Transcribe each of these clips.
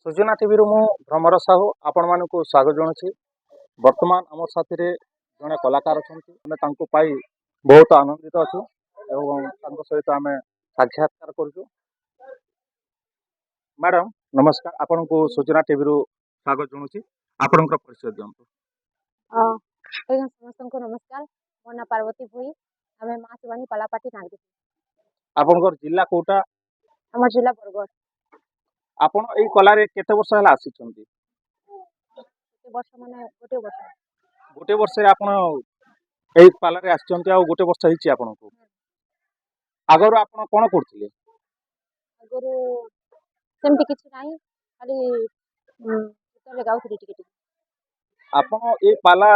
सूचना टीवी मु भ्रमर साहू आपण मानक स्वागत जनाऊँ। वर्तमान आम साथी जड़े कलाकार अच्छा बहुत आनंदित अच्छु सहित आम साक्षात्कार करुँ। मैडम नमस्कार, आपण को सूचना टीवी स्वागत जनाऊँ। आपण परिचय दिंतु। समस्त नमस्कार, मो ना पार्वती भोई, आम माँ शिवानी पलापाटी नांदी। आपनकर जिला कोटा? आम जिला बरगढ़। आपण एई कलारे केते वर्ष हला आसीचंती? वर्ष माने गोटे वर्ष रे आपण एई पालारे आसीचंती आ गोटे वर्ष हिची आपनको। आगरो आपण कोन करथिले? आगरो सेमति किछि नाही, खाली गीत गाउथि टिके टिके। आपण एई पाला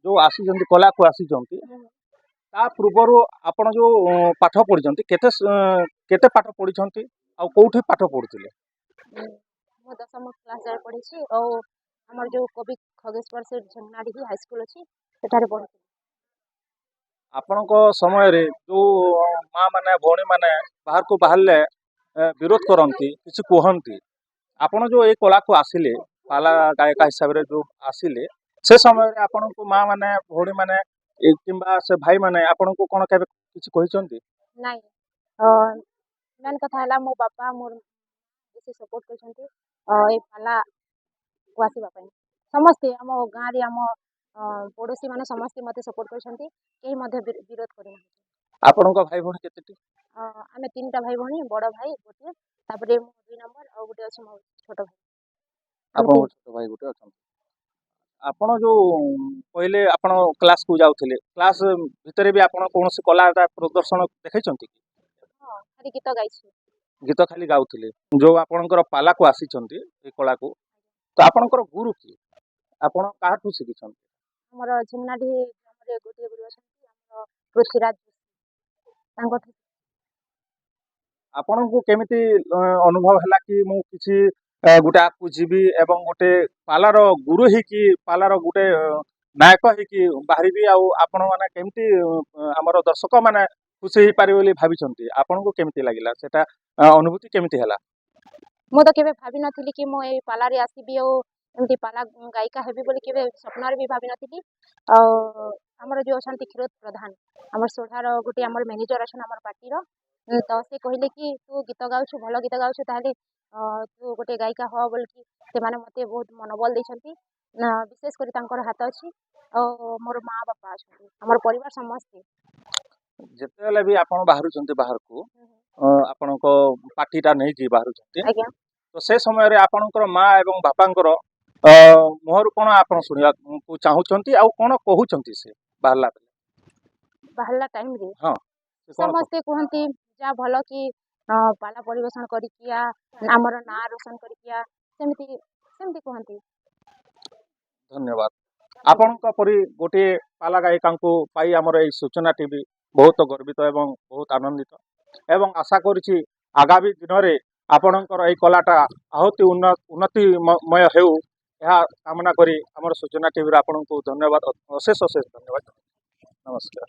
जो आसीचंती कला को आसीचंती ता पूर्वरु आपण जो पाठ पढिचंती केते पाठ पढिचंती आ कोउठी पाठ पढुथिले? मो 10th क्लास जाय पढ़ी और हमर जो कवि खगेश्वर से झंगनाडी हाई स्कूल अछि सेठारे पढ़ी। आपण को समय रे जो माँ माने भौणी माने बाहर को बाहरले विरोध करंती किछि कहंती, आपण जो ए कला को आसिले पाला गायक हिसाब रे जो आसिले से समय रे आपण को माँ माने भौणी माने किंबा से भाई माने आपण को कोन केबे किछि कहिसंती? नाही, मेन कथा हला मो बापा मोर बेसी सपोर्ट करछंती ए पाला वासीबा पई। समस्ते आम गाँ रे आम पड़ोसी माने समस्ते मते सपोर्ट करछंती, केही मध्ये विरोध करिना। आपण को भाई भौणी केतेटी? आमे 3टा भाई भौणी, बड़ भाई गोटे, तापरे मो 2 नंबर और गोटे अछि मो छोट भाई। आपण छोट भाई गोटे अछन। आपण जो पहिले आपण क्लास को जाउथिले, क्लास भितरे भी आपण कोनोसी कलाटा प्रदर्शन देखैचंती कि? हां, खाली गीत गाइछि। गीत खाली गाउथिले। जो आपणकर पाला को आसीचंती ए कला को, तो आपणकर गुरु की आपण काहाठू सिखिछंती? हमर झिमनाडी हमरे गोटे गुरु अछंती, हमर पृथ्वीराज तांको। आपण को केमिति अनुभव हला कि मु किछि गुटे आकु जीवी एवं गोटे पालार गुरु ही कि पालार गुटे नायक ही कि बाहरिबी आ आपण माने केमिति हमर दर्शक माने खुशी ही पारि बोली भाबिचंती, आपण को केमिति लागिला सेटा अनुभूति केमिति हला? मु तो केबे भाबी नथिली कि मो ए पाला रे आसीबी ओ एमती पाला गायिका हेबी बोली केबे स्वप्न रे भी भाबी नथिली। हमर जो अछंती क्षीरोद प्रधान, हमर सोढ़ार गुटे हमर मैनेजर अछन हमर पार्टी रो, तो से कहिले कि तू गीत गाउछु, भलो गीत गाउछु, ताले तू गोटे गायिका हो बोल कि से माने मते बहुत मनोबल दैछंती। विशेष करी तांकर हाथ अछि और मोर माँ बापा अछंती, हमर परिवार समस्ते। जेतेले भी आपण बाहरुचंती बाहर को आपण को पार्टीटा नै कि बाहरुचंती, आज्ञा तो से समय रे आपणकर माँ एवं बापांकर मोहरु कोन आपण सुनिया को चाहुचंती आ कोन कहउचंती से बाहरला बाहरला टाइम रे? हां, समस्ते कहंती जा भलो कि पाला परिवेषण करी किया हमर ना रोशन करी किया, सेमती सेमती कहंती। धन्यवाद। आपण का परि गोटे पाला गायिका को पाई हमर ए सूचना टीवी बहुत गर्वित एवं बहुत आनंदित एवं आशा करूछि आगामी दिन रे आपणकर ए कलाटा आहुति उन्नतिमय हेउ यह कामना करी हमर सूचना टीवी रे आपण को धन्यवाद, अशेष अशेष धन्यवाद। नमस्कार।